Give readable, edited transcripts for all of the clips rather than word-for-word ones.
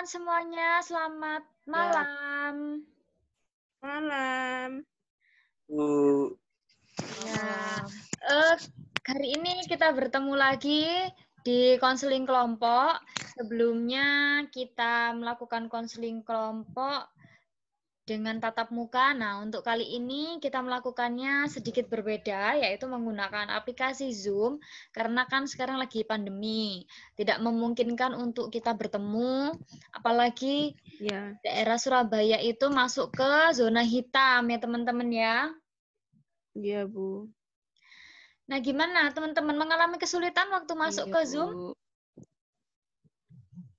semuanya, selamat malam. Malam. Ya, hari ini kita bertemu lagi di konseling kelompok. Sebelumnya kita melakukan konseling kelompok dengan tatap muka. Nah, untuk kali ini kita melakukannya sedikit berbeda, yaitu menggunakan aplikasi Zoom, karena kan sekarang lagi pandemi. Tidak memungkinkan untuk kita bertemu, apalagi daerah Surabaya itu masuk ke zona hitam ya teman-teman ya. Iya, Bu. Nah, gimana teman-teman mengalami kesulitan waktu masuk ke Zoom?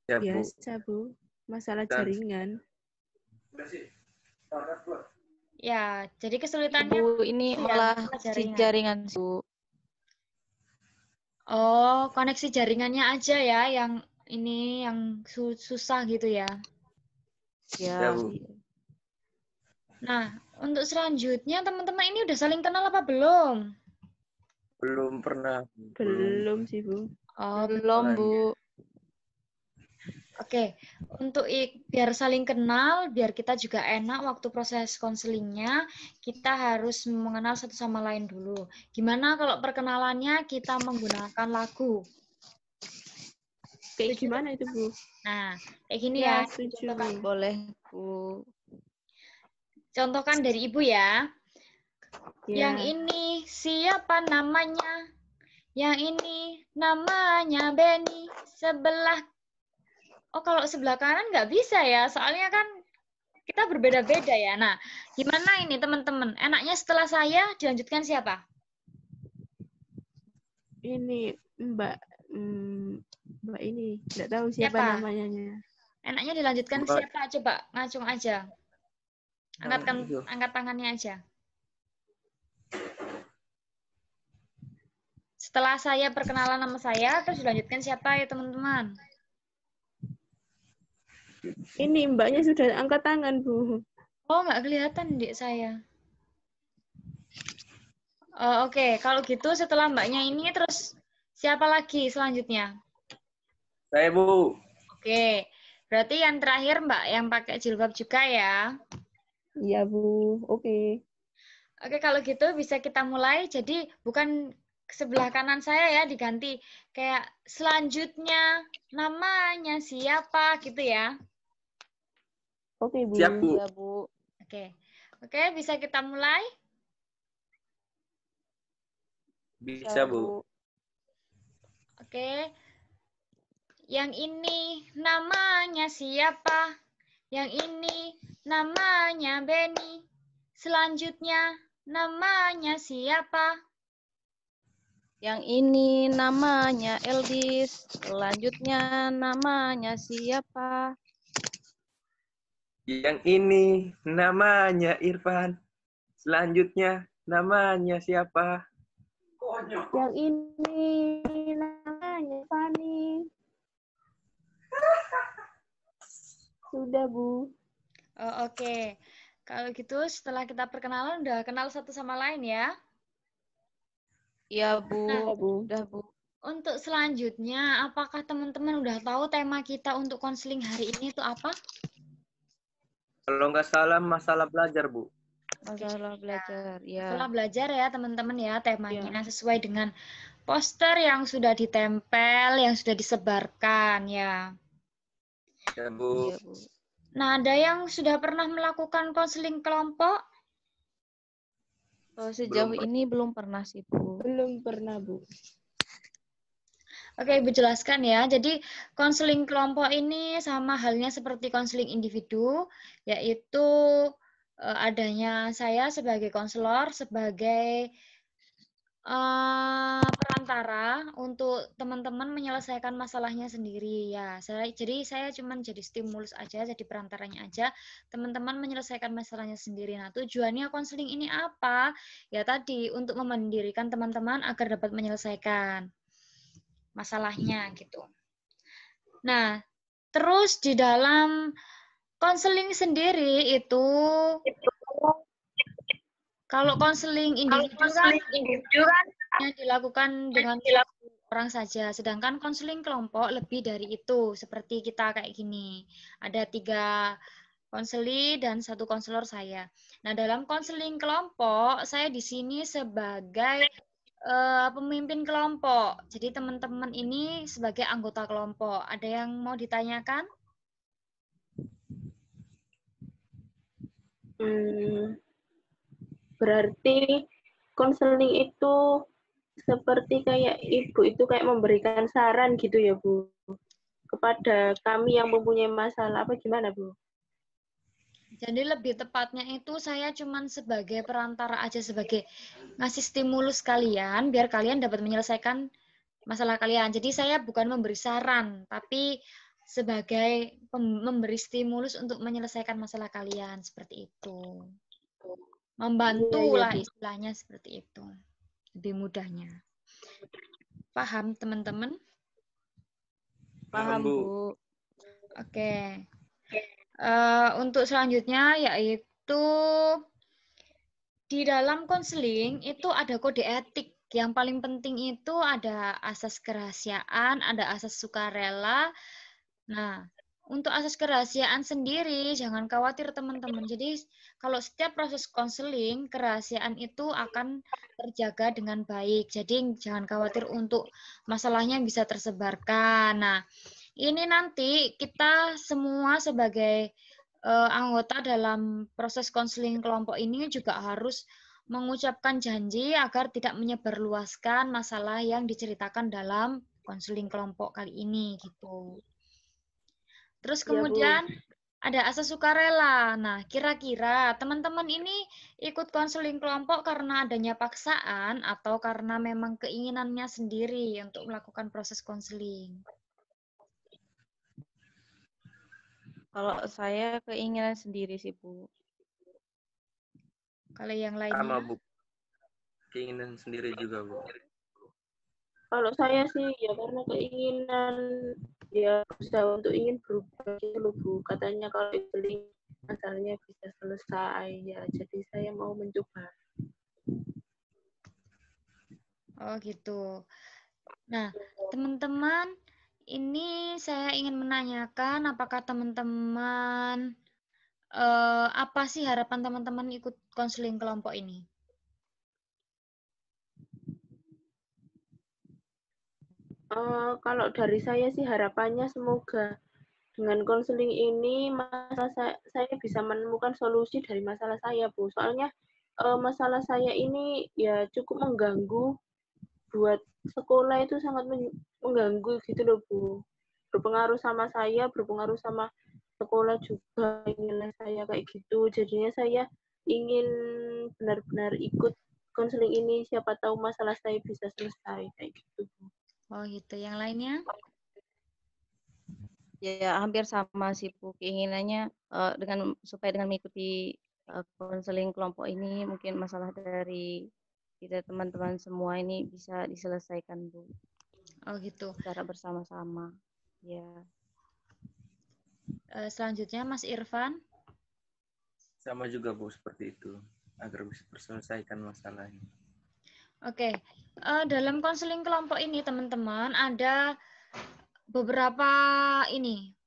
Ya, biasa, Bu. Masalah jaringan. Ya, jadi kesulitannya Bu, ini malah si jaringan, Bu. Oh, koneksi jaringannya aja ya yang ini yang susah gitu ya. Ya, Bu. Nah, untuk selanjutnya teman-teman ini udah saling kenal apa belum? Belum pernah. Belum sih, Bu. Oh, belum, Bu. Oke, untuk biar saling kenal, biar kita juga enak waktu proses konselingnya, kita harus mengenal satu sama lain dulu. Gimana kalau perkenalannya kita menggunakan lagu? Kayak gimana itu, Bu? Nah, kayak gini ya. Setuju, Contohkan. Boleh, Bu. Contohkan dari Ibu ya. Ya. Yang ini siapa namanya? Yang ini namanya Benny. Sebelah. Oh, kalau sebelah kanan nggak bisa ya, soalnya kan kita berbeda-beda ya. Nah, gimana ini teman-teman? Enaknya setelah saya dilanjutkan siapa? Ini Mbak ini, nggak tahu siapa namanya. Enaknya dilanjutkan siapa? Coba ngacung aja. Angkat tangannya aja. Setelah saya perkenalan nama saya, terus dilanjutkan siapa ya teman-teman? Ini Mbaknya sudah angkat tangan, Bu. Oh, nggak kelihatan Dik saya. Oke, kalau gitu setelah Mbaknya ini terus siapa lagi selanjutnya? Saya, Bu. Oke, berarti yang terakhir Mbak yang pakai jilbab juga ya? Iya, Bu. Oke. Oke, kalau gitu bisa kita mulai. Jadi bukan sebelah kanan saya ya, diganti. Kayak selanjutnya namanya siapa gitu ya? Oke, Bu. Siap, Bu. Ya, Bu. Oke, bisa kita mulai? Bisa, Bu. Oke. Yang ini namanya siapa? Yang ini namanya Benny. Selanjutnya namanya siapa? Yang ini namanya Eldis. Selanjutnya namanya siapa? Yang ini namanya Irfan. Selanjutnya namanya siapa? Yang ini namanya Fani. Sudah, Bu. Oh, oke. Kalau gitu setelah kita perkenalan udah kenal satu sama lain ya. Iya, Bu. Nah, Udah, Bu. Untuk selanjutnya, apakah teman-teman udah tahu tema kita untuk konseling hari ini itu apa? Kalau nggak salah masalah belajar, Bu. Masalah belajar, ya. Masalah belajar ya, teman-teman ya, temanya sesuai dengan poster yang sudah ditempel, yang sudah disebarkan ya. Ya, Bu. Iya, Bu. Nah, ada yang sudah pernah melakukan konseling kelompok? Sejauh ini belum pernah sih, Bu. Belum pernah, Bu. Oke, Ibu jelaskan ya. Jadi, konseling kelompok ini sama halnya seperti konseling individu, yaitu adanya saya sebagai konselor, sebagai perantara untuk teman-teman menyelesaikan masalahnya sendiri ya. Jadi saya cuma jadi stimulus aja, jadi perantaranya aja. Teman-teman menyelesaikan masalahnya sendiri. Nah, tujuannya konseling ini apa? Ya tadi untuk memandirikan teman-teman agar dapat menyelesaikan masalahnya gitu. Nah, terus di dalam konseling sendiri itu kalau konseling individu kan yang dilakukan dengan orang saja. Sedangkan konseling kelompok lebih dari itu. Seperti kita kayak gini. Ada 3 konseli dan 1 konselor saya. Nah, dalam konseling kelompok, saya di sini sebagai pemimpin kelompok. Jadi teman-teman ini sebagai anggota kelompok. Ada yang mau ditanyakan? Berarti konseling itu seperti kayak ibu itu kayak memberikan saran gitu ya Bu, kepada kami yang mempunyai masalah apa gimana Bu? Jadi lebih tepatnya itu saya cuman sebagai perantara aja, sebagai ngasih stimulus kalian biar kalian dapat menyelesaikan masalah kalian. Jadi saya bukan memberi saran, tapi sebagai memberi stimulus untuk menyelesaikan masalah kalian seperti itu. Membantu lah istilahnya seperti itu. Lebih mudahnya. Paham teman-teman? Paham, Bu. Oke. Untuk selanjutnya yaitu di dalam konseling itu ada kode etik. Yang paling penting itu ada asas kerahasiaan, ada asas sukarela. Nah, untuk asas kerahasiaan sendiri, jangan khawatir teman-teman. Jadi, kalau setiap proses konseling, kerahasiaan itu akan terjaga dengan baik. Jadi, jangan khawatir untuk masalahnya bisa tersebarkan. Nah, ini nanti kita semua sebagai anggota dalam proses konseling kelompok ini juga harus mengucapkan janji agar tidak menyebarluaskan masalah yang diceritakan dalam konseling kelompok kali ini gitu. Terus kemudian ada asas sukarela. Nah, kira-kira teman-teman ini ikut konseling kelompok karena adanya paksaan atau karena memang keinginannya sendiri untuk melakukan proses konseling? Kalau saya keinginan sendiri sih, Bu. Kalau yang lainnya? Sama, Bu. Keinginan sendiri juga, Bu. Kalau saya sih ya karena keinginan ya berusaha untuk ingin berubah gitu loh Bu. Katanya kalau beli masalahnya bisa selesai ya. Jadi saya mau mencoba. Oh gitu. Nah, teman-teman, ini saya ingin menanyakan apakah teman-teman apa sih harapan teman-teman ikut konseling kelompok ini? Kalau dari saya sih harapannya semoga dengan konseling ini saya bisa menemukan solusi dari masalah saya, Bu. Soalnya masalah saya ini ya cukup mengganggu buat sekolah itu sangat mengganggu gitu loh, Bu. Berpengaruh sama saya, berpengaruh sama sekolah juga, nilai saya kayak gitu. Jadinya saya ingin benar-benar ikut konseling ini, siapa tahu masalah saya bisa selesai kayak gitu, Bu. Oh gitu. Yang lainnya? Ya, hampir sama sih, Bu. Keinginannya supaya dengan mengikuti konseling kelompok ini mungkin masalah dari kita teman-teman semua ini bisa diselesaikan, Bu. Oh gitu. Secara bersama-sama. Ya. Selanjutnya Mas Irfan. Sama juga, Bu, seperti itu. Agar bisa terselesaikan masalahnya. Oke. Dalam konseling kelompok ini, teman-teman, ada beberapa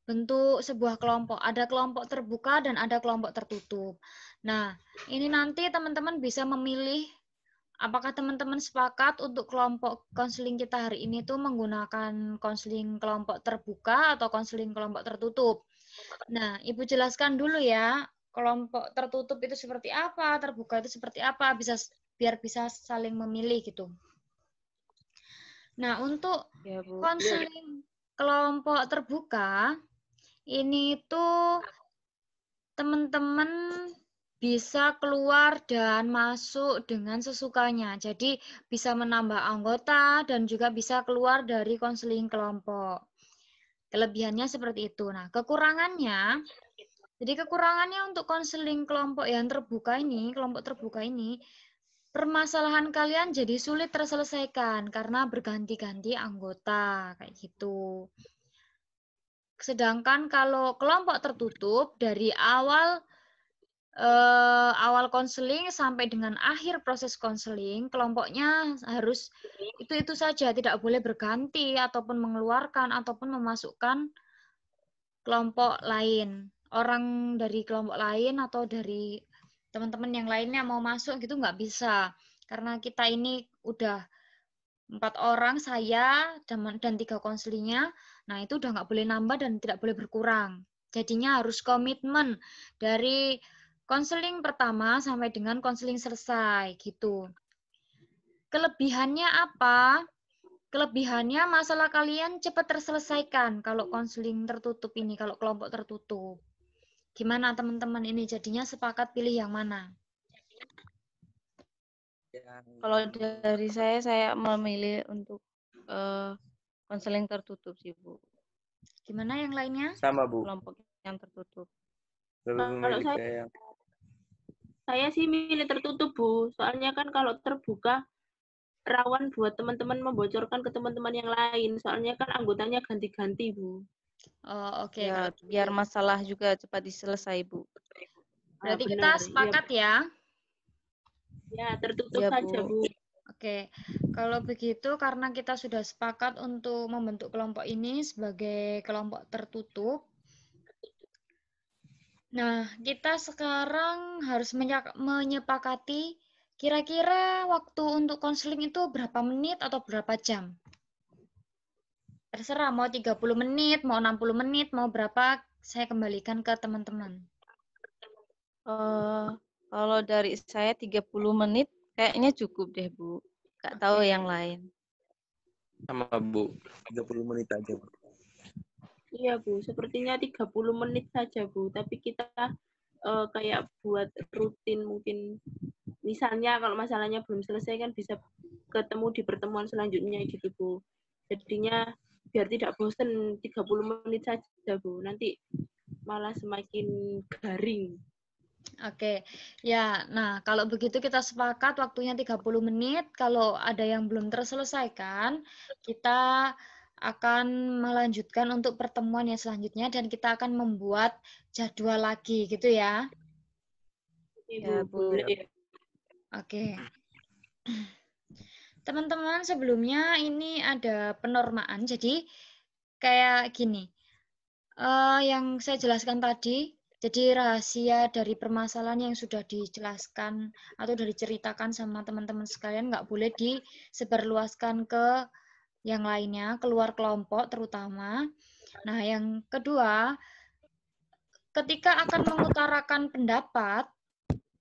bentuk sebuah kelompok. Ada kelompok terbuka dan ada kelompok tertutup. Nah, ini nanti teman-teman bisa memilih apakah teman-teman sepakat untuk kelompok konseling kita hari ini tuh menggunakan konseling kelompok terbuka atau konseling kelompok tertutup. Nah, Ibu jelaskan dulu ya, kelompok tertutup itu seperti apa, terbuka itu seperti apa, biar bisa saling memilih gitu. Nah, untuk konseling kelompok terbuka, ini tuh teman-teman bisa keluar dan masuk dengan sesukanya. Jadi bisa menambah anggota dan juga bisa keluar dari konseling kelompok. Kelebihannya seperti itu. Nah, kekurangannya, jadi kekurangannya untuk konseling kelompok yang terbuka ini, kelompok terbuka ini, permasalahan kalian jadi sulit terselesaikan karena berganti-ganti anggota, kayak gitu. Sedangkan kalau kelompok tertutup, dari awal awal konseling sampai dengan akhir proses konseling, kelompoknya harus itu saja, tidak boleh berganti ataupun mengeluarkan ataupun memasukkan kelompok lain. Orang dari kelompok lain atau dari teman-teman yang lainnya mau masuk gitu nggak bisa. Karena kita ini udah 4 orang, saya dan 3 konselingnya, nah itu udah nggak boleh nambah dan tidak boleh berkurang. Jadinya harus komitmen dari konseling pertama sampai dengan konseling selesai gitu. Kelebihannya apa? Kelebihannya masalah kalian cepat terselesaikan kalau konseling tertutup ini, kalau kelompok tertutup. Gimana teman-teman ini jadinya sepakat pilih yang mana? Kalau dari saya memilih untuk konseling tertutup sih, Bu. Gimana yang lainnya? Sama, Bu. Kelompok yang tertutup. Lebih Kalau memilih kayak saya sih milih tertutup, Bu. Soalnya kan kalau terbuka rawan buat teman-teman membocorkan ke teman-teman yang lain. Soalnya kan anggotanya ganti-ganti, Bu. Oh, oke. Ya, biar masalah juga cepat diselesai, Bu. Berarti kita Benar. sepakat ya? Ya, tertutup Ya, saja, Bu. Bu. Oke, kalau begitu karena kita sudah sepakat untuk membentuk kelompok ini sebagai kelompok tertutup. Nah, kita sekarang harus menyepakati kira-kira waktu untuk konseling itu berapa menit atau berapa jam? Terserah, mau 30 menit, mau 60 menit, mau berapa, saya kembalikan ke teman-teman. Kalau dari saya 30 menit kayaknya cukup deh, Bu. Nggak tahu yang lain. sama, Bu. 30 menit aja, Bu. Iya, Bu. Sepertinya 30 menit saja, Bu. Tapi kita kayak buat rutin mungkin. Misalnya kalau masalahnya belum selesai kan bisa ketemu di pertemuan selanjutnya gitu, Bu. Jadinya biar tidak bosan 30 menit saja, Bu. Nanti malah semakin garing. Oke, ya. Nah, kalau begitu kita sepakat waktunya 30 menit. Kalau ada yang belum terselesaikan, kita akan melanjutkan untuk pertemuan yang selanjutnya dan kita akan membuat jadwal lagi, gitu ya. Ya, Bu. Boleh. Oke. Teman-teman, sebelumnya ini ada penormaan. Jadi, kayak gini. Yang saya jelaskan tadi, jadi rahasia dari permasalahan yang sudah dijelaskan atau sudah diceritakan sama teman-teman sekalian nggak boleh disebarluaskan ke yang lainnya, keluar kelompok terutama. Nah, yang kedua, ketika akan mengutarakan pendapat,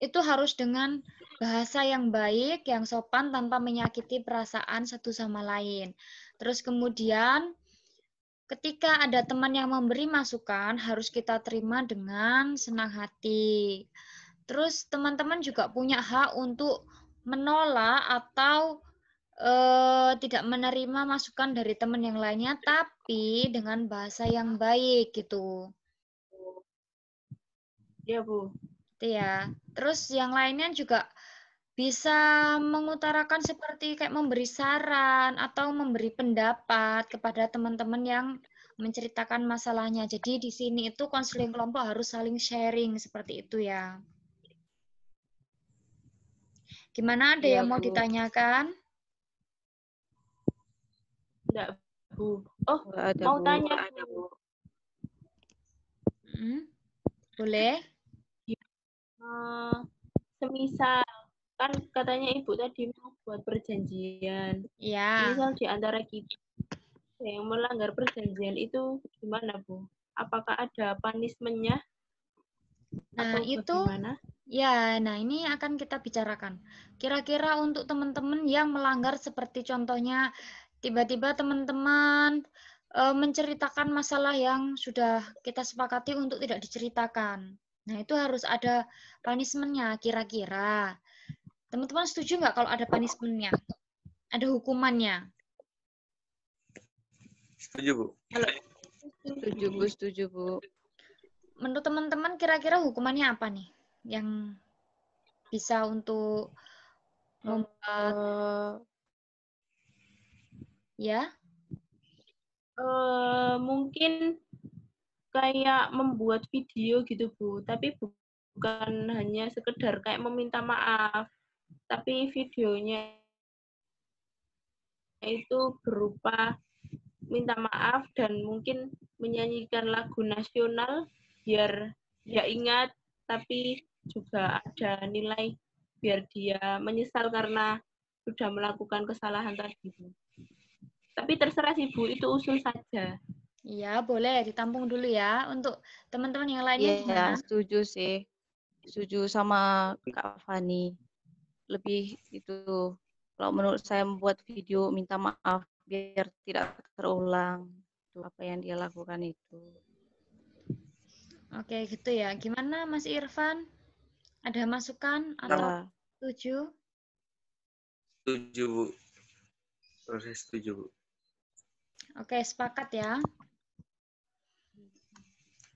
itu harus dengan bahasa yang baik, yang sopan, tanpa menyakiti perasaan satu sama lain. Terus kemudian, ketika ada teman yang memberi masukan, harus kita terima dengan senang hati. Terus teman-teman juga punya hak untuk menolak atau tidak menerima masukan dari teman yang lainnya, tapi dengan bahasa yang baik gitu. Iya, Bu. Itu ya. Terus yang lainnya juga bisa mengutarakan seperti kayak memberi saran atau memberi pendapat kepada teman-teman yang menceritakan masalahnya. Jadi di sini itu konseling kelompok harus saling sharing seperti itu ya. Gimana, ada Iya, yang mau Bu. ditanyakan? Enggak, Bu. Oh, Nggak ada, mau Bu. tanya, Bu. Boleh? Semisal kan katanya Ibu tadi mau buat perjanjian. Ya. Misal di antara kita yang melanggar perjanjian itu gimana, Bu? Apakah ada punishment-nya? Nah, atau itu bagaimana? ya, nah ini akan kita bicarakan. Kira-kira untuk teman-teman yang melanggar seperti contohnya tiba-tiba teman-teman menceritakan masalah yang sudah kita sepakati untuk tidak diceritakan. Nah, itu harus ada punishment-nya kira-kira. Teman-teman setuju nggak kalau ada punishment-nya? Ada hukumannya? Setuju, Bu. Setuju, Bu. Setuju, Bu. Menurut teman-teman kira-kira hukumannya apa nih? Yang bisa untuk membuat ya? Mungkin kayak membuat video gitu, Bu. Tapi bukan hanya sekedar kayak meminta maaf, tapi videonya itu berupa minta maaf dan mungkin menyanyikan lagu nasional biar dia ingat, tapi juga ada nilai biar dia menyesal karena sudah melakukan kesalahan tadi. Tapi terserah sih Bu, itu usul saja. Iya, boleh ditampung dulu ya. Untuk teman-teman yang lainnya Iya, gimana? setuju sih. Setuju sama Kak Fani. Lebih itu, kalau menurut saya membuat video minta maaf biar tidak terulang itu apa yang dia lakukan itu. Oke, gitu ya. Gimana Mas Irfan? Ada masukan atau Ya, setuju? Setuju, Bu. Proses setuju, Bu. Oke, sepakat ya.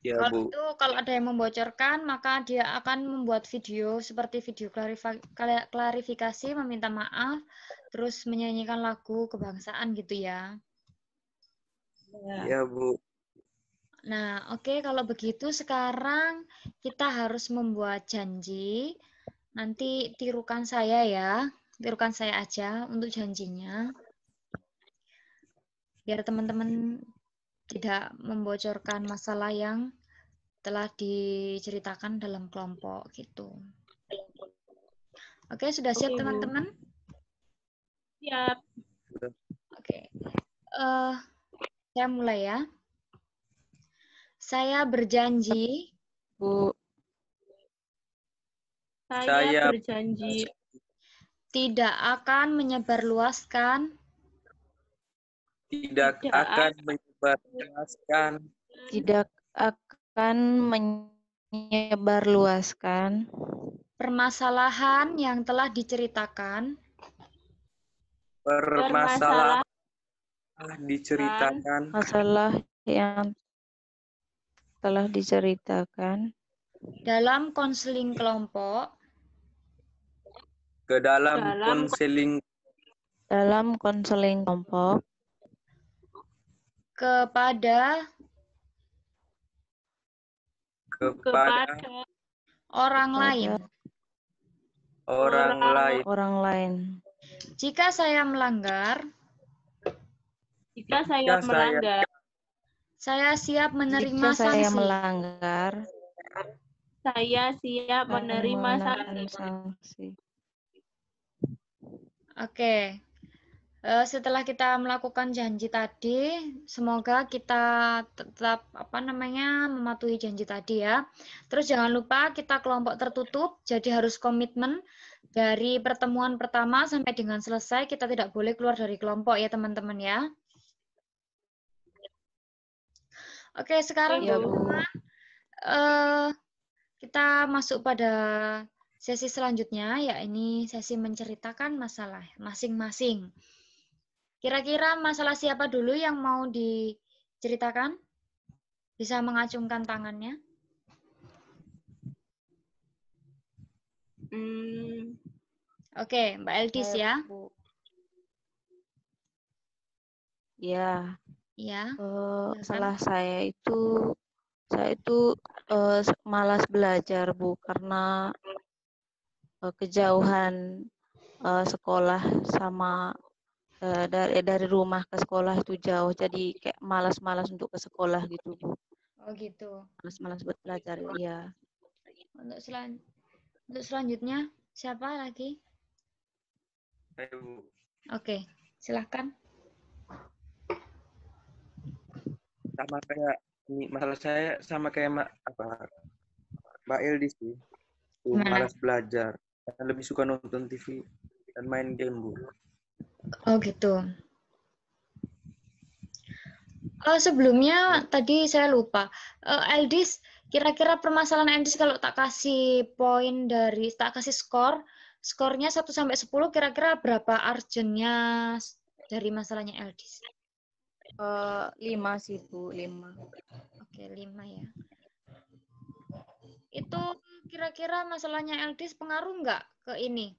Ya, Kalau Bu. itu, kalau ada yang membocorkan, maka dia akan membuat video seperti video klarifikasi, meminta maaf, terus menyanyikan lagu kebangsaan gitu ya. Ya, Bu. Nah, oke, kalau begitu sekarang kita harus membuat janji. Nanti tirukan saya ya, tirukan saya aja untuk janjinya. Biar teman-teman tidak membocorkan masalah yang telah diceritakan dalam kelompok gitu. Oke, sudah siap Oke, Bu. teman-teman? Siap. Oke, saya mulai ya. Saya berjanji Bu, Saya berjanji tidak akan menyebarluaskan tidak akan menyebarluaskan tidak akan menyebarluaskan permasalahan yang telah diceritakan permasalahan diceritakan masalah yang telah diceritakan dalam konseling kelompok ke dalam konseling kelompok kepada orang lain. orang lain. Jika saya melanggar, saya siap menerima jika saya sanksi. melanggar, saya siap menerima sanksi. Oke. Setelah kita melakukan janji tadi, semoga kita tetap mematuhi janji tadi ya. Terus jangan lupa kita kelompok tertutup, jadi harus komitmen dari pertemuan pertama sampai dengan selesai kita tidak boleh keluar dari kelompok ya teman-teman ya. Oke, sekarang teman-teman kita masuk pada sesi selanjutnya, yakni sesi menceritakan masalah masing-masing. Kira-kira masalah siapa dulu yang mau diceritakan? Bisa mengacungkan tangannya. Oke, Mbak Eldis ya. Ya. Ya. Salah saya itu malas belajar, Bu, karena kejauhan sekolah sama dari rumah ke sekolah itu jauh, jadi kayak malas-malas untuk ke sekolah gitu, Bu. Oh gitu. Malas-malas buat belajar, ya. Untuk selanjutnya siapa lagi? Oke, silahkan. Sama kayak masalah saya sama kayak Mbak Eldis sih. Malas belajar, lebih suka nonton TV dan main game, Bu. Oh gitu. Sebelumnya tadi saya lupa. Eldis, kira-kira permasalahan Eldis kalau tak kasih skornya 1 sampai 10 kira-kira berapa urgent-nya dari masalahnya Eldis? 5 sih, Bu, 5. Oke, 5 ya. Itu kira-kira masalahnya Eldis pengaruh nggak ke ini?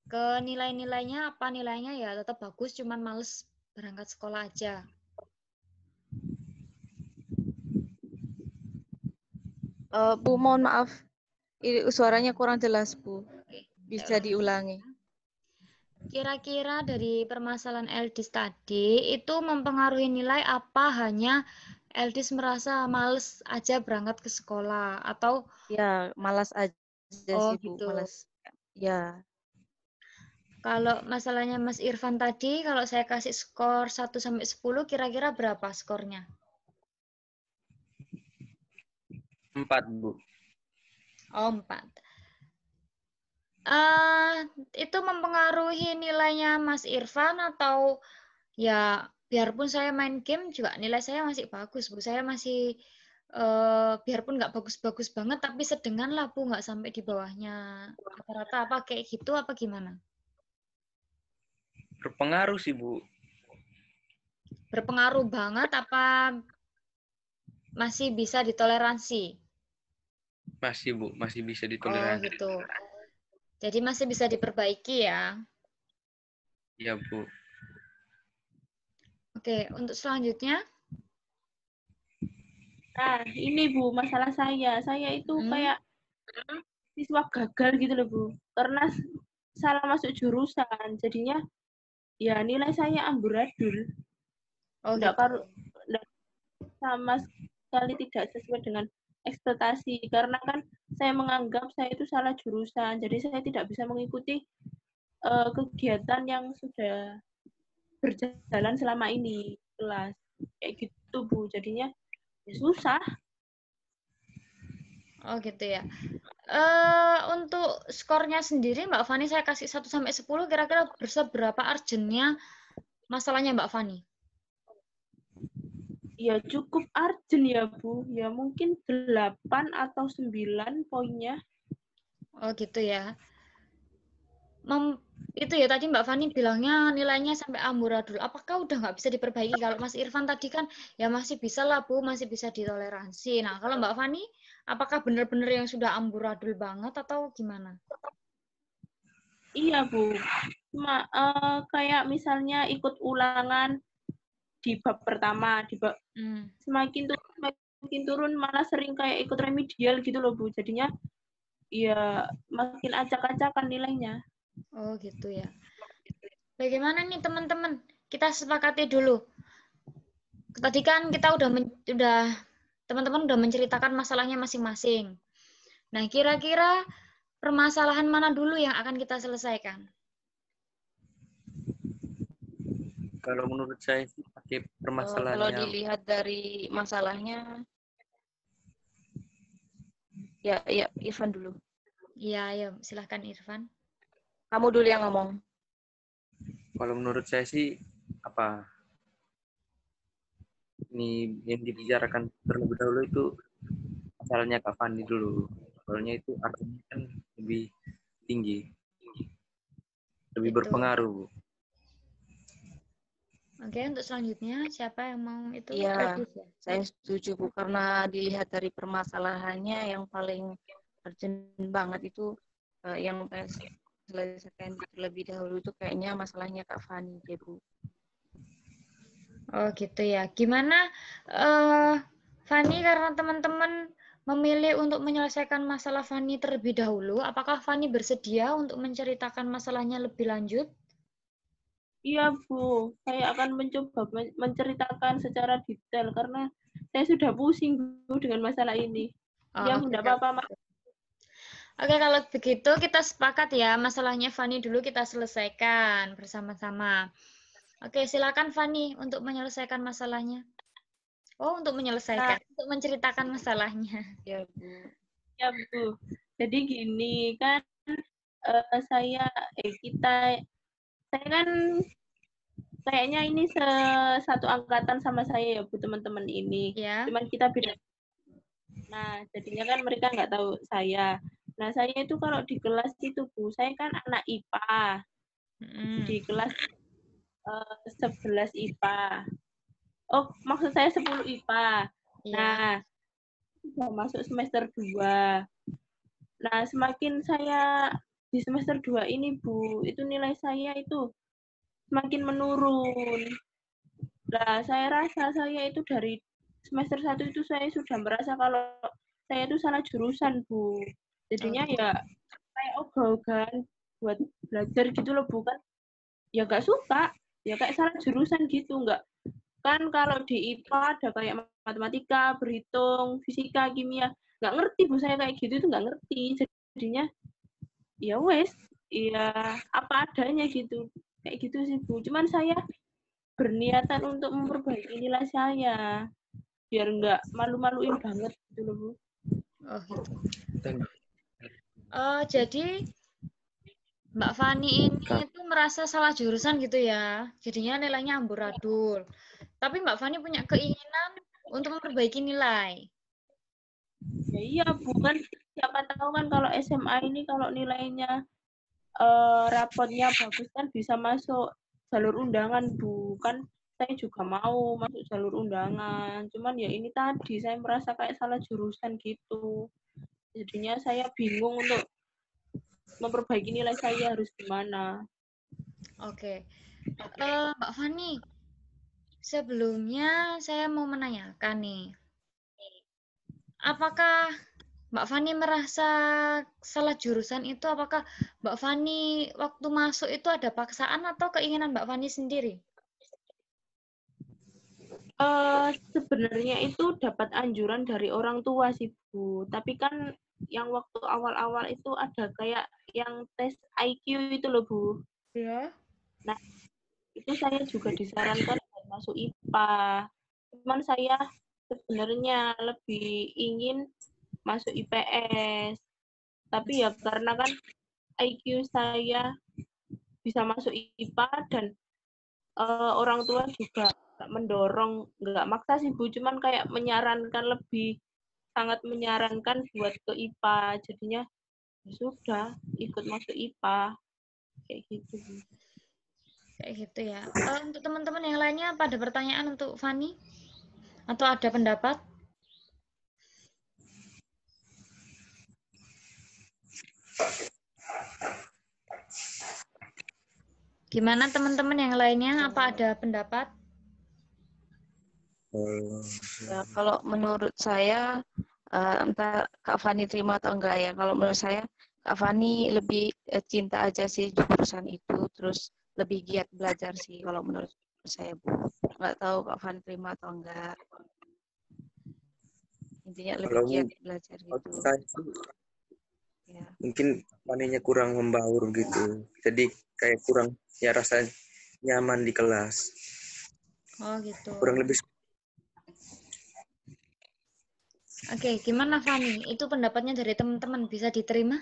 Ke nilai-nilainya, apa nilainya ya tetap bagus, cuman males berangkat sekolah aja. Bu, mohon maaf, suaranya kurang jelas, Bu. Oke. Bisa diulangi. Kira-kira dari permasalahan Eldis tadi itu mempengaruhi nilai apa hanya Eldis merasa males aja berangkat ke sekolah atau Ya, malas aja sih, Bu. gitu. Malas. Ya, Kalau masalahnya Mas Irfan tadi, kalau saya kasih skor 1 sampai 10 kira-kira berapa skornya? 4, Bu. Oh, 4. Itu mempengaruhi nilainya Mas Irfan atau ya biarpun saya main game juga nilai saya masih bagus, Bu. Saya masih biarpun nggak bagus-bagus banget tapi sedengan lah, Bu, nggak sampai di bawahnya rata-rata apa kayak gitu apa gimana? Berpengaruh sih, Bu. Berpengaruh banget apa masih bisa ditoleransi? Masih, Bu. Masih bisa Oh, ditoleransi. gitu. Jadi masih bisa diperbaiki ya. Iya, Bu. Oke, untuk selanjutnya. Nah, ini Bu, masalah saya. Saya itu kayak siswa gagal gitu loh, Bu. Karena salah masuk jurusan. Jadinya ya nilai saya amburadul. Oh, Nggak gitu. sama sekali tidak sesuai dengan ekspektasi. Karena kan saya menganggap saya itu salah jurusan. Jadi saya tidak bisa mengikuti kegiatan yang sudah berjalan selama ini kelas. Kayak gitu, Bu. Jadinya ya susah. Oh, gitu ya. Untuk skornya sendiri Mbak Fani saya kasih 1 sampai 10 kira-kira berapa urgentnya masalahnya Mbak Fani? Ya cukup urgent ya, Bu. Ya mungkin 8 atau 9 poinnya. Oh, gitu ya. Itu ya tadi Mbak Fani bilangnya nilainya sampai amburadul. Apakah udah nggak bisa diperbaiki? Kalau Mas Irfan tadi kan ya masih bisa lah, Bu, masih bisa ditoleransi. Nah, kalau Mbak Fani apakah benar-benar yang sudah amburadul banget atau gimana? Iya, Bu. Cuma kayak misalnya ikut ulangan di bab pertama, di bab semakin turun malah sering kayak ikut remedial gitu loh, Bu. Jadinya ya makin acak-acakan nilainya. Oh, gitu ya. Bagaimana nih teman-teman? Kita sepakati dulu. Tadi kan kita udah teman-teman udah menceritakan masalahnya masing-masing. Nah, kira-kira permasalahan mana dulu yang akan kita selesaikan? Kalau menurut saya sih pakai permasalahan kalau yang dilihat dari masalahnya, ya Irfan dulu. Iya, ya, silahkan Irfan. Kamu dulu yang ngomong. kalau menurut saya sih ini yang dibicarakan terlebih dahulu itu masalahnya Kak Fani dulu. Soalnya itu artinya kan lebih tinggi, lebih berpengaruh, Bu. Oke, untuk selanjutnya siapa yang mau itu? Iya, saya setuju, Bu, karena dilihat dari permasalahannya yang paling urgent banget itu yang selesaikan terlebih dahulu itu kayaknya masalahnya Kak Fani, ya, Bu. Oh, gitu ya. Gimana Fani, karena teman-teman memilih untuk menyelesaikan masalah Fani terlebih dahulu, apakah Fani bersedia untuk menceritakan masalahnya lebih lanjut? Iya, Bu. Saya akan mencoba menceritakan secara detail karena saya sudah pusing, Bu, dengan masalah ini. Ya, Bu, enggak apa-apa, Mak. Oke, kalau begitu kita sepakat ya, masalahnya Fani dulu kita selesaikan bersama-sama. Oke, silakan Fani untuk menyelesaikan masalahnya. Oh, untuk menyelesaikan, untuk menceritakan masalahnya. Ya, Bu. Ya, Bu. Jadi gini kan, saya kan kayaknya ini satu angkatan sama saya ya, Bu, teman-teman ini. Ya. Cuman kita beda. Nah, jadinya kan mereka nggak tahu saya. Nah, saya itu kalau di kelas itu, Bu, saya kan anak IPA. Di kelas 11 IPA. Oh, maksud saya 10 IPA. Nah, sudah masuk semester 2. Nah, semakin saya di semester 2 ini, Bu, itu nilai saya itu semakin menurun. Nah, saya rasa saya itu dari semester 1 itu saya sudah merasa kalau saya itu salah jurusan, Bu. Jadinya ya kayak ogah-ogahan buat belajar gitu loh, bukan ya nggak suka, ya kayak salah jurusan gitu, nggak. Kan kalau di IPA ada kayak matematika, berhitung, fisika, kimia, nggak ngerti Bu saya kayak gitu itu nggak ngerti. Jadinya ya wes, ya apa adanya gitu, kayak gitu sih Bu. Cuman saya berniatan untuk memperbaiki nilai saya biar nggak malu-maluin banget gitu loh Bu. Oh gitu. Jadi Mbak Fani ini itu merasa salah jurusan gitu ya, jadinya nilainya amburadul. Tapi Mbak Fani punya keinginan untuk memperbaiki nilai. Ya iya Bu, kan siapa tahu kan kalau SMA ini kalau nilainya rapotnya bagus kan bisa masuk jalur undangan Bu. Kan saya juga mau masuk jalur undangan. Cuman ya ini tadi saya merasa kayak salah jurusan gitu. Jadinya saya bingung untuk memperbaiki nilai saya harus gimana. Oke. Mbak Fani, sebelumnya saya mau menanyakan nih. Apakah Mbak Fani merasa salah jurusan itu, apakah Mbak Fani waktu masuk itu ada paksaan atau keinginan Mbak Fani sendiri? Sebenarnya itu dapat anjuran dari orang tua sih Bu. Tapi kan yang waktu awal-awal itu ada kayak yang tes IQ itu loh Bu. Ya. Nah, itu saya juga disarankan buat masuk IPA. Cuman saya sebenarnya lebih ingin masuk IPS. Tapi ya karena kan IQ saya bisa masuk IPA dan orang tua juga nggak mendorong, nggak maksa sih Bu, cuman kayak menyarankan, lebih sangat menyarankan buat ke IPA. Jadinya ya sudah ikut masuk IPA kayak gitu Bu. Kayak gitu ya. Untuk teman-teman yang lainnya, apa ada pertanyaan untuk Fani? Atau ada pendapat? Gimana teman-teman yang lainnya? Apa ada pendapat? Ya, kalau menurut saya, entah Kak Fani terima atau enggak ya. Kalau menurut saya, Kak Fani lebih cinta aja sih jurusan itu, terus lebih giat belajar sih kalau menurut saya, Bu. Nggak tahu Kak Fani terima atau enggak. Intinya lebih Kalau giat belajar waktu gitu. saya sih, Ya. mungkin Faninya kurang membaur gitu. Jadi kayak kurang ya rasa nyaman di kelas. Oh gitu. Kurang lebih Oke, gimana Fani? Itu pendapatnya dari teman-teman bisa diterima?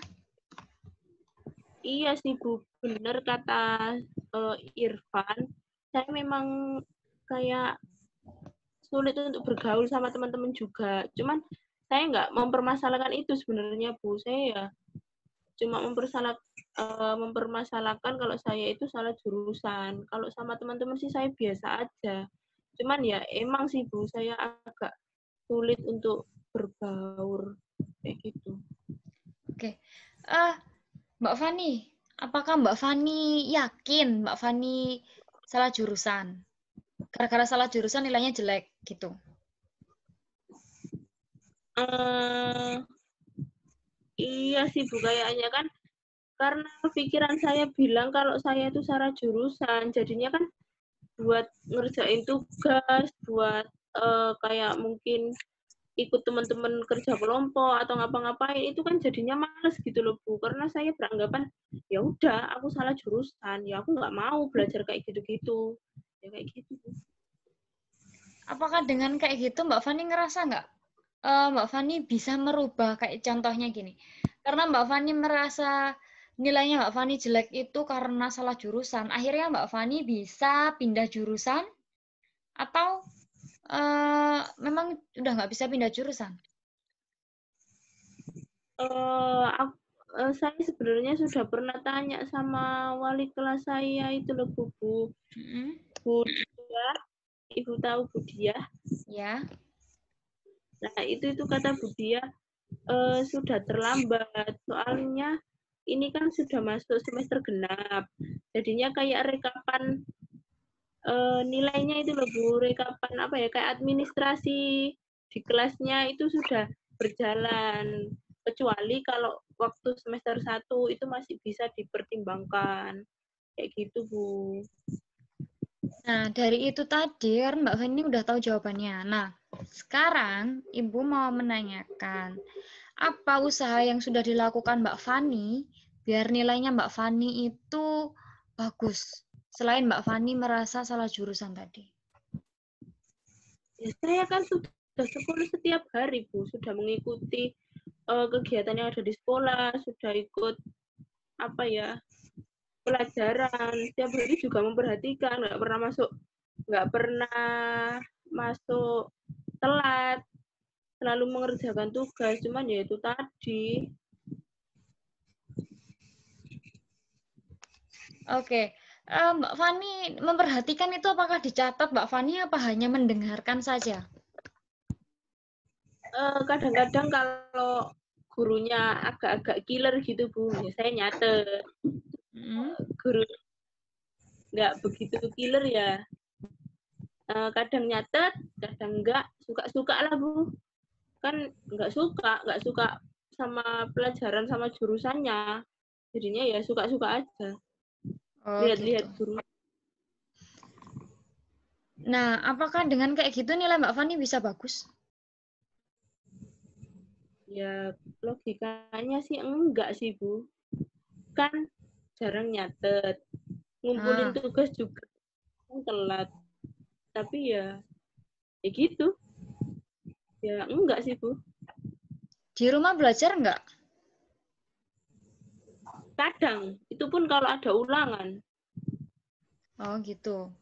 Iya sih Bu, bener kata Irfan. Saya memang kayak sulit untuk bergaul sama teman-teman juga. Cuman saya nggak mempermasalahkan itu sebenarnya Bu. Saya ya cuma mempermasalahkan kalau saya itu salah jurusan. Kalau sama teman-teman sih saya biasa aja. Cuman ya emang sih Bu, saya agak sulit untuk berbaur kayak gitu. Oke. Mbak Fani, apakah Mbak Fani yakin Mbak Fani salah jurusan? Gara-gara salah jurusan nilainya jelek gitu. Iya sih Bu, kayaknya kan karena pikiran saya bilang kalau saya itu salah jurusan, jadinya kan buat ngerjain tugas, buat kayak mungkin ikut teman-teman kerja kelompok atau ngapa-ngapain itu kan jadinya males gitu loh Bu, karena saya beranggapan ya udah aku salah jurusan, ya aku nggak mau belajar kayak gitu-gitu, ya kayak gitu Bu. Apakah dengan kayak gitu Mbak Fani ngerasa nggak Mbak Fani bisa merubah, kayak contohnya gini, karena Mbak Fani merasa nilainya Mbak Fani jelek itu karena salah jurusan, akhirnya Mbak Fani bisa pindah jurusan atau memang udah nggak bisa pindah jurusan? Saya sebenarnya sudah pernah tanya sama wali kelas saya itu loh Bu, Bu Dia, Ibu tahu Bu Dia? Ya. Nah itu kata Bu Dia, sudah terlambat, soalnya ini kan sudah masuk semester genap, jadinya kayak rekapan nilainya itu loh Bu, rekapan apa ya, kayak administrasi di kelasnya itu sudah berjalan. kecuali kalau waktu semester 1 itu masih bisa dipertimbangkan. Kayak gitu, Bu. Nah, dari itu tadi, kan Mbak Fani udah tahu jawabannya. Nah, sekarang Ibu mau menanyakan, apa usaha yang sudah dilakukan Mbak Fani biar nilainya Mbak Fani itu bagus, selain Mbak Fani merasa salah jurusan tadi? Ya, saya kan sudah sekolah setiap hari, Bu. Sudah mengikuti kegiatan yang ada di sekolah, sudah ikut pelajaran. Setiap hari juga memperhatikan, nggak pernah masuk telat, selalu mengerjakan tugas. Cuman ya itu tadi. Oke. Mbak Fani memperhatikan itu apakah dicatat Mbak Fani apa hanya mendengarkan saja? Kadang-kadang kalau gurunya agak-agak killer gitu, Bu, ya saya nyatet. Guru nggak begitu killer ya, kadang nyatet, kadang enggak, suka-suka lah, Bu. Kan nggak suka sama pelajaran sama jurusannya. Jadinya ya suka-suka aja. Oh, Lihat-lihat gitu. guru. Nah, apakah dengan kayak gitu nilai Mbak Fani bisa bagus? Ya, logikanya sih enggak sih, Bu. Kan jarang nyatet. Ngumpulin tugas juga kan telat. Tapi ya gitu. Ya enggak sih, Bu. Di rumah belajar enggak? Kadang, itu pun kalau ada ulangan. Oh, gitu.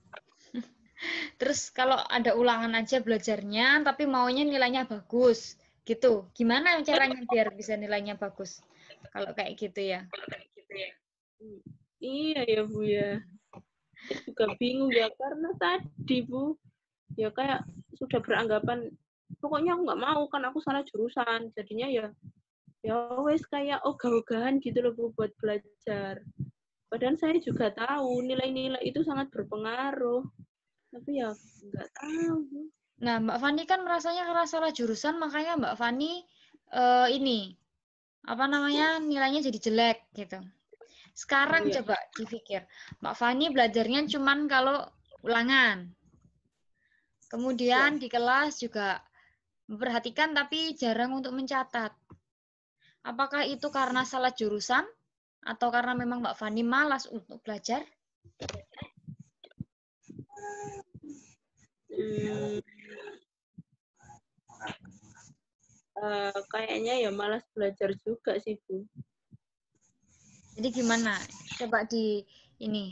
Terus kalau ada ulangan aja belajarnya, tapi maunya nilainya bagus, gitu. Gimana caranya biar bisa nilainya bagus? Kalau kayak gitu ya. Iya ya, Bu ya. Saya juga bingung ya, karena tadi, Bu, ya kayak sudah beranggapan, pokoknya aku nggak mau, kan aku salah jurusan. Jadinya ya wes kayak ogah-ogahan gitu loh, Bu, buat belajar. Padahal saya juga tahu nilai-nilai itu sangat berpengaruh. Tapi ya nggak tahu, Bu. Nah, Mbak Fani kan merasanya karena salah jurusan, makanya Mbak Fani nilainya jadi jelek gitu. Sekarang Iya. coba dipikir, Mbak Fani belajarnya cuman kalau ulangan. Kemudian di kelas juga memperhatikan tapi jarang untuk mencatat. Apakah itu karena salah jurusan atau karena memang Mbak Fani malas untuk belajar? Kayaknya ya malas belajar juga sih, Bu. Jadi gimana? Coba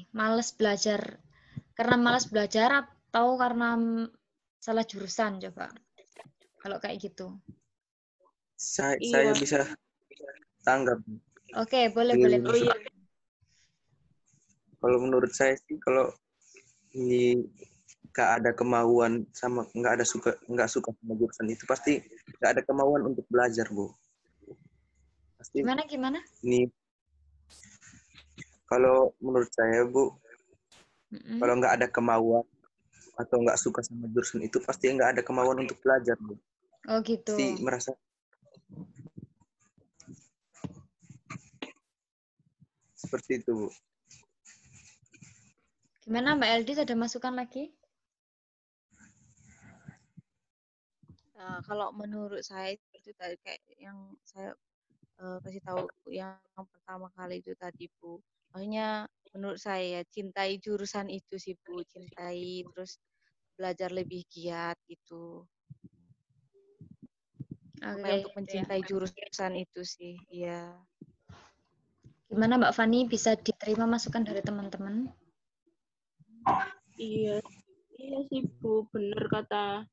malas belajar karena malas belajar atau karena salah jurusan coba. Kalau kayak gitu. Saya bisa tanggap. Oke, boleh. Oh iya. Kalau menurut saya sih, kalau ini nggak ada kemauan sama nggak suka sama jurusan itu, pasti nggak ada kemauan untuk belajar, Bu. Pasti. Gimana? Ini kalau menurut saya, Bu, kalau nggak ada kemauan atau nggak suka sama jurusan itu, pasti nggak ada kemauan untuk belajar, Bu. Oh gitu. Pasti merasa seperti itu, Bu. Gimana Mbak Eldis, ada masukan lagi? Kalau menurut saya itu tadi kayak yang saya kasih tahu yang pertama kali itu tadi, Bu. Maksudnya menurut saya cintai jurusan itu sih, Bu. Cintai, terus belajar lebih giat gitu. Pokoknya untuk mencintai jurusan itu sih, iya. Gimana Mbak Fani, bisa diterima masukan dari teman-teman? Iya sih, Bu, bener kata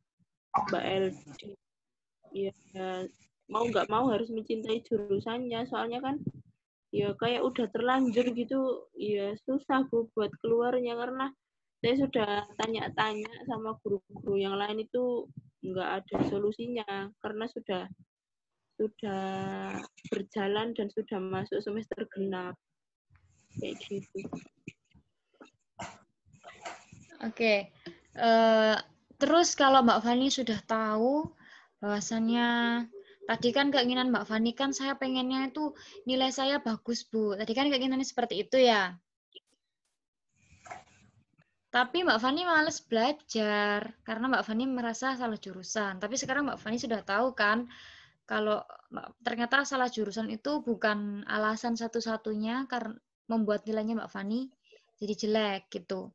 Mbak Eldi. Iya, mau nggak mau harus mencintai jurusannya, soalnya kan ya kayak udah terlanjur gitu, ya susah, Bu, buat keluarnya, karena saya sudah tanya-tanya sama guru-guru yang lain itu nggak ada solusinya, karena sudah berjalan dan sudah masuk semester genap. Kayak gitu. Oke. Terus kalau Mbak Fani sudah tahu bahwasannya Tadi kan keinginan Mbak Fani kan saya pengennya itu nilai saya bagus, Bu. Tadi kan keinginannya seperti itu ya. Tapi Mbak Fani males belajar karena Mbak Fani merasa salah jurusan. Tapi sekarang Mbak Fani sudah tahu kan kalau ternyata salah jurusan itu bukan alasan satu-satunya karena membuat nilainya Mbak Fani jadi jelek gitu.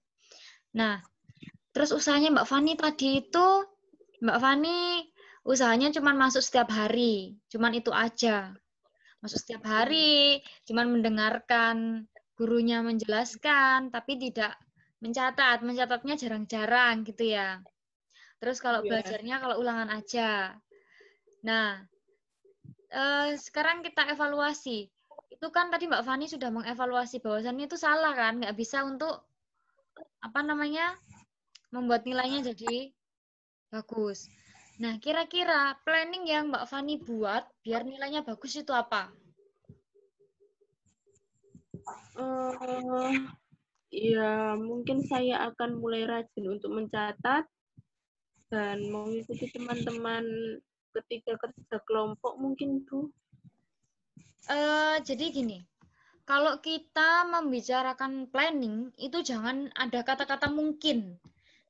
Nah, terus usahanya Mbak Fani tadi itu, Mbak Fani usahanya cuma masuk setiap hari, cuman itu aja. Masuk setiap hari, cuman mendengarkan gurunya menjelaskan, tapi tidak mencatat. Mencatatnya jarang-jarang gitu ya. Terus kalau belajarnya kalau ulangan aja. Nah, sekarang kita evaluasi. Itu kan tadi Mbak Fani sudah mengevaluasi bahwasannya itu salah kan, nggak bisa untuk membuat nilainya jadi bagus. Nah, kira-kira planning yang Mbak Fani buat biar nilainya bagus itu apa? Ya, mungkin saya akan mulai rajin untuk mencatat dan mengikuti teman-teman ketika kerja kelompok mungkin, Bu. Jadi gini, kalau kita membicarakan planning, itu jangan ada kata-kata mungkin.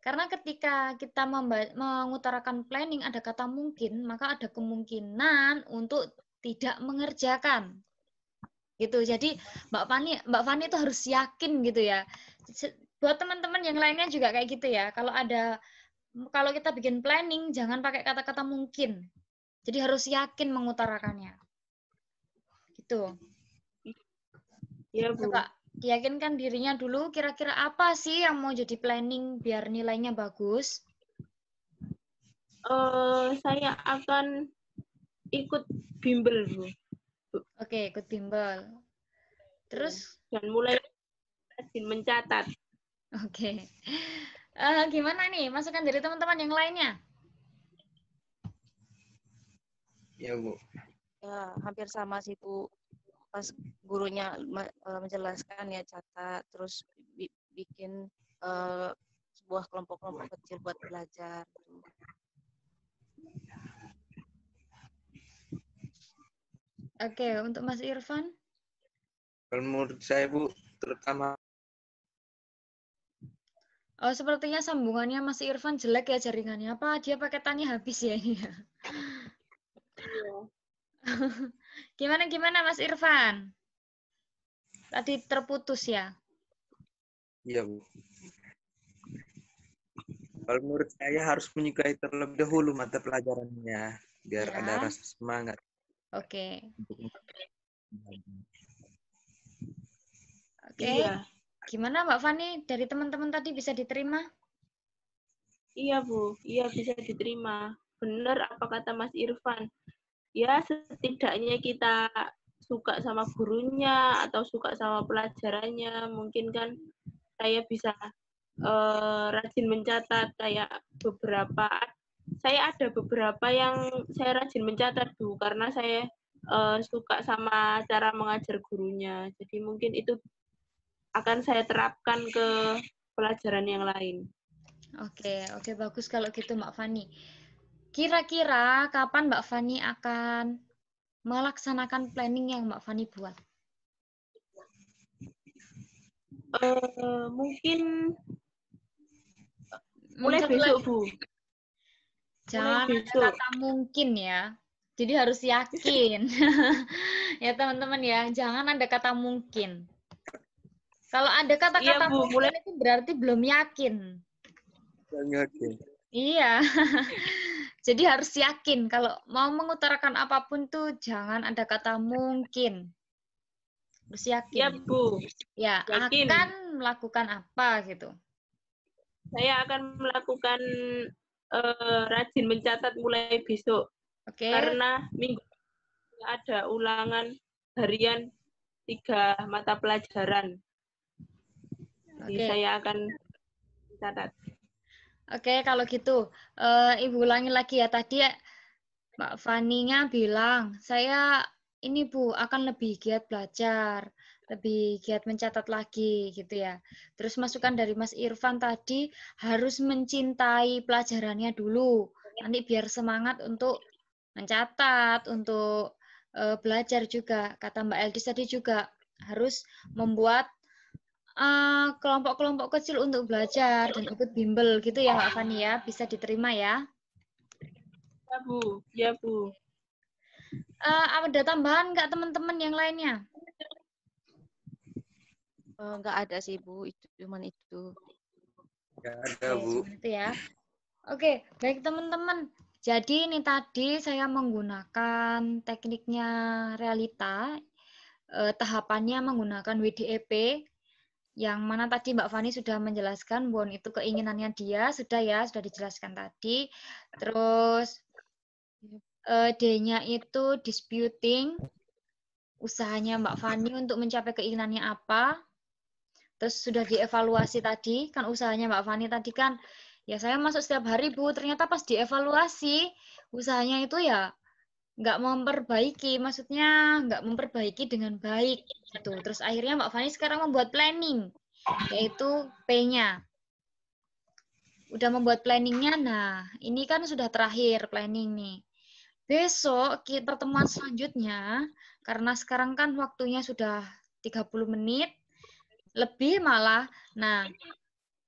Karena ketika kita mengutarakan planning ada kata mungkin, maka ada kemungkinan untuk tidak mengerjakan. Gitu. Jadi Mbak Fani itu harus yakin gitu ya. Buat teman-teman yang lainnya juga kayak gitu ya. Kalau kita bikin planning jangan pakai kata-kata mungkin. Jadi harus yakin mengutarakannya. Gitu. Ya, Bu. Coba yakinkan dirinya dulu kira-kira apa sih yang mau jadi planning biar nilainya bagus. Saya akan ikut bimbel, Bu. Oke, ikut bimbel. Terus? Dan mulai rajin mencatat. Oke. Gimana nih masukan dari teman-teman yang lainnya? Ya, Bu. Ya, hampir sama sih, Bu. Pas gurunya menjelaskan ya catat, terus bikin sebuah kelompok-kelompok kecil buat belajar. Oke, untuk Mas Irfan? Kalau menurut saya, Bu, terutama Oh, sepertinya sambungannya Mas Irfan jelek ya jaringannya. Apa dia paketannya habis ya ini ya? Gimana Mas Irfan? Tadi terputus ya? iya, Bu. Kalau menurut saya harus menyukai terlebih dahulu mata pelajarannya biar Ya. ada rasa semangat. Oke. Iya. Gimana Mbak Fani? Dari teman-teman tadi bisa diterima? Iya, Bu. Iya, bisa diterima. Benar apa kata Mas Irfan. Ya, setidaknya kita suka sama gurunya atau suka sama pelajarannya. Mungkin kan saya bisa rajin mencatat kayak saya ada beberapa yang saya rajin mencatat, Bu, karena saya suka sama cara mengajar gurunya. Jadi mungkin itu akan saya terapkan ke pelajaran yang lain. Oke, bagus kalau gitu Mbak Fani. Kira-kira kapan Mbak Fani akan melaksanakan planning yang Mbak Fani buat? Mungkin mulai besok, Bu. Jangan ada kata mungkin ya. Jadi harus yakin. Ya teman-teman ya, jangan ada kata mungkin. Kalau ada kata-kata mungkin itu berarti belum yakin. Iya. Jadi harus yakin kalau mau mengutarakan apapun tuh jangan ada kata mungkin. Harus yakin. Ya, Bu. Ya, yakin. Akan melakukan apa gitu. Saya akan melakukan rajin mencatat mulai besok. Oke. Karena minggu ada ulangan harian 3 mata pelajaran. Jadi saya akan mencatat. Oke, kalau gitu, Ibu ulangi lagi ya. Tadi Mbak Fani-nya bilang, saya ini Bu, akan lebih giat belajar, lebih giat mencatat lagi gitu ya. Terus masukan dari Mas Irfan tadi, harus mencintai pelajarannya dulu. Nanti biar semangat untuk mencatat, untuk belajar juga. Kata Mbak Eldis tadi juga harus membuat kelompok-kelompok kecil untuk belajar dan ikut bimbel gitu ya Mbak Fani ya. Bisa diterima ya. Ya, Bu. Ya, Bu. Ada tambahan nggak teman-teman yang lainnya? Nggak ada sih Bu, itu cuman itu. Nggak ada, Bu. Itu ya. Oke, baik teman-teman. Jadi ini tadi saya menggunakan tekniknya realita, tahapannya menggunakan WDEP, yang mana tadi Mbak Fani sudah menjelaskan bahwa itu keinginannya dia, sudah dijelaskan tadi. Terus D-nya itu disputing, usahanya Mbak Fani untuk mencapai keinginannya apa. Terus sudah dievaluasi tadi, kan usahanya Mbak Fani tadi kan, ya saya masuk setiap hari Bu, ternyata pas dievaluasi, usahanya itu ya nggak memperbaiki, maksudnya nggak memperbaiki dengan baik. Gitu. Terus akhirnya Mbak Fani sekarang membuat planning, yaitu P-nya. Udah membuat planningnya, nah ini kan sudah terakhir planning nih. Besok pertemuan selanjutnya, karena sekarang kan waktunya sudah 30 menit, lebih malah. Nah,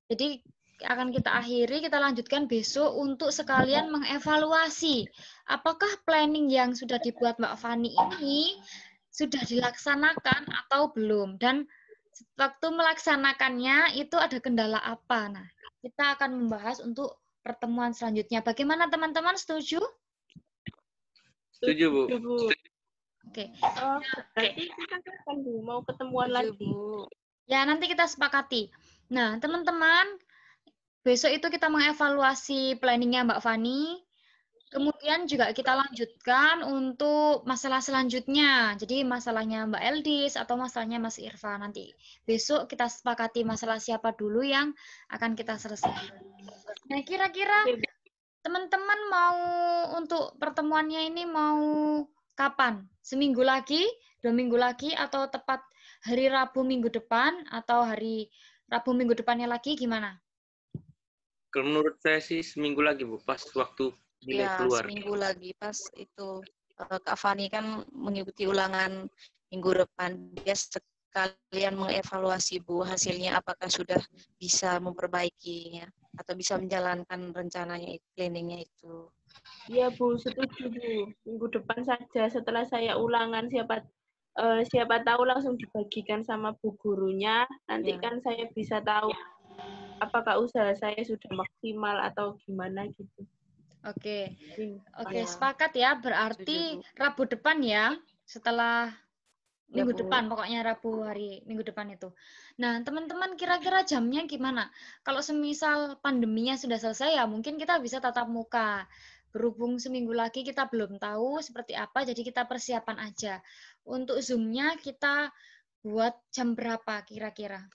jadi akan kita akhiri, kita lanjutkan besok untuk sekalian mengevaluasi apakah planning yang sudah dibuat Mbak Fani ini sudah dilaksanakan atau belum. Dan waktu melaksanakannya itu ada kendala apa. Nah, kita akan membahas untuk pertemuan selanjutnya. Bagaimana teman-teman, setuju? Setuju, Bu. Oke. Berarti kita kapan, Bu? Mau ketemuan Setuju, lagi? Bu. Ya, nanti kita sepakati. Nah, teman-teman, besok itu kita mengevaluasi planningnya Mbak Fani. Kemudian juga kita lanjutkan untuk masalah selanjutnya. Jadi masalahnya Mbak Eldis atau masalahnya Mas Irfan. Nanti besok kita sepakati masalah siapa dulu yang akan kita selesaikan. Nah, kira-kira teman-teman mau untuk pertemuannya ini mau kapan? Seminggu lagi, 2 minggu lagi, atau tepat hari Rabu minggu depan, atau hari Rabu minggu depannya lagi, gimana? Kalau menurut saya sih seminggu lagi, Bu. Pas waktu nilai Ya, keluar. seminggu lagi pas itu Kak Fani kan mengikuti ulangan minggu depan. Dia sekalian mengevaluasi Bu hasilnya apakah sudah bisa memperbaikinya atau bisa menjalankan rencananya, planningnya itu. Iya, Bu, setuju, Bu. Minggu depan saja setelah saya ulangan, siapa tahu langsung dibagikan sama Bu gurunya. Nanti Ya. kan saya bisa tahu apakah usaha saya sudah maksimal atau gimana gitu. Oke, Ya. sepakat ya. Berarti Setuju, Bu. Rabu depan ya, setelah Ya, minggu Bu. depan, pokoknya Rabu hari minggu depan itu. Nah, teman-teman kira-kira jamnya gimana? Kalau semisal pandeminya sudah selesai ya mungkin kita bisa tatap muka. Berhubung seminggu lagi kita belum tahu seperti apa, jadi kita persiapan aja. Untuk Zoom-nya kita buat jam berapa kira-kira?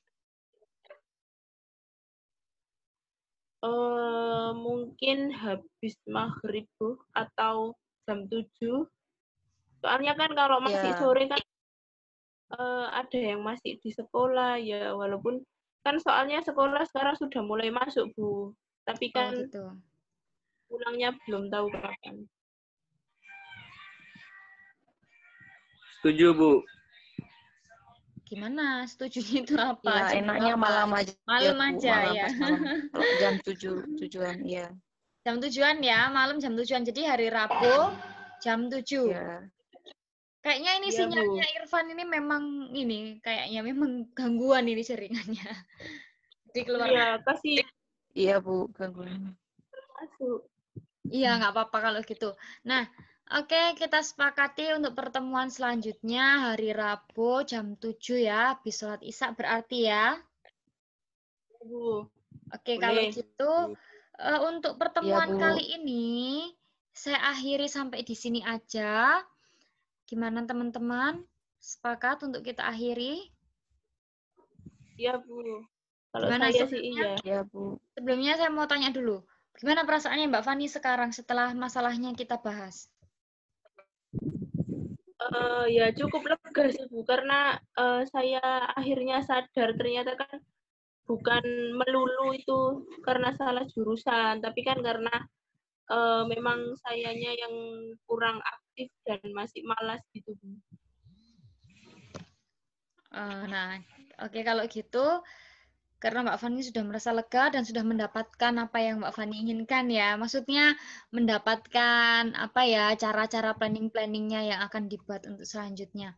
Mungkin habis maghrib, Bu, atau jam 7. Soalnya kan kalau masih Ya. sore kan ada yang masih di sekolah ya, walaupun kan soalnya sekolah sekarang sudah mulai masuk, Bu. Tapi kan gitu. pulangnya belum tahu kapan. Setuju, Bu. Gimana? Setujunya itu apa? Ya, Jam enaknya berapa? malam aja. Malam Bu. aja Malam, ya. pas malam. Kalau jam 7-an, ya. Jam 7-an ya, malam jam 7-an. Jadi hari Rabu jam 7. Ya. Kayaknya ini Iya, sinyalnya Bu. Irfan ini memang kayaknya memang gangguan ini jaringannya. Jadi keluar. Iya, kasih Iya, Bu, gangguan. masuk. Iya, nggak apa-apa kalau gitu. Nah, oke, kita sepakati untuk pertemuan selanjutnya hari Rabu jam 7 ya, habis sholat Isya berarti ya. Bu. Oke, Boleh. kalau gitu untuk pertemuan Bu. kali ini saya akhiri sampai di sini aja. Gimana teman-teman? Sepakat untuk kita akhiri? Iya, Bu. Kalau Gimana saya sih iya. Ya, Bu. Sebelumnya saya mau tanya dulu, gimana perasaannya Mbak Fani sekarang setelah masalahnya kita bahas? Ya cukup lega sih, Bu, karena saya akhirnya sadar ternyata kan bukan melulu itu karena salah jurusan, tapi kan karena memang sayanya yang kurang aktif dan masih malas gitu, Bu. Nah, oke kalau gitu, karena Mbak Fani sudah merasa lega dan sudah mendapatkan apa yang Mbak Fani inginkan ya. Maksudnya mendapatkan apa ya cara-cara planning-planningnya yang akan dibuat untuk selanjutnya.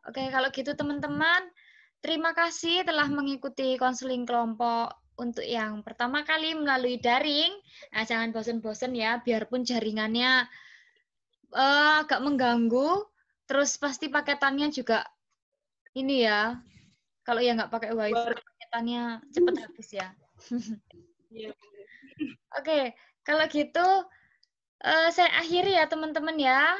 Oke, kalau gitu teman-teman, terima kasih telah mengikuti konseling kelompok untuk yang pertama kali melalui daring. Nah, jangan bosan-bosan ya, biarpun jaringannya agak mengganggu, terus pasti paketannya juga ini ya. Kalau ya nggak pakai wifi, paketannya cepet habis ya. Iya. Oke, kalau gitu saya akhiri ya teman-teman ya.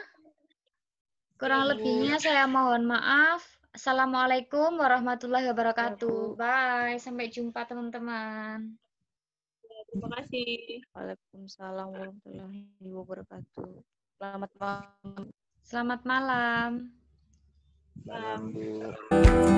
Kurang lebihnya saya mohon maaf. Assalamualaikum warahmatullahi wabarakatuh. Bye, sampai jumpa teman-teman. Terima kasih. Waalaikumsalam warahmatullahi wabarakatuh. Selamat malam. Selamat malam. Malam, Bu.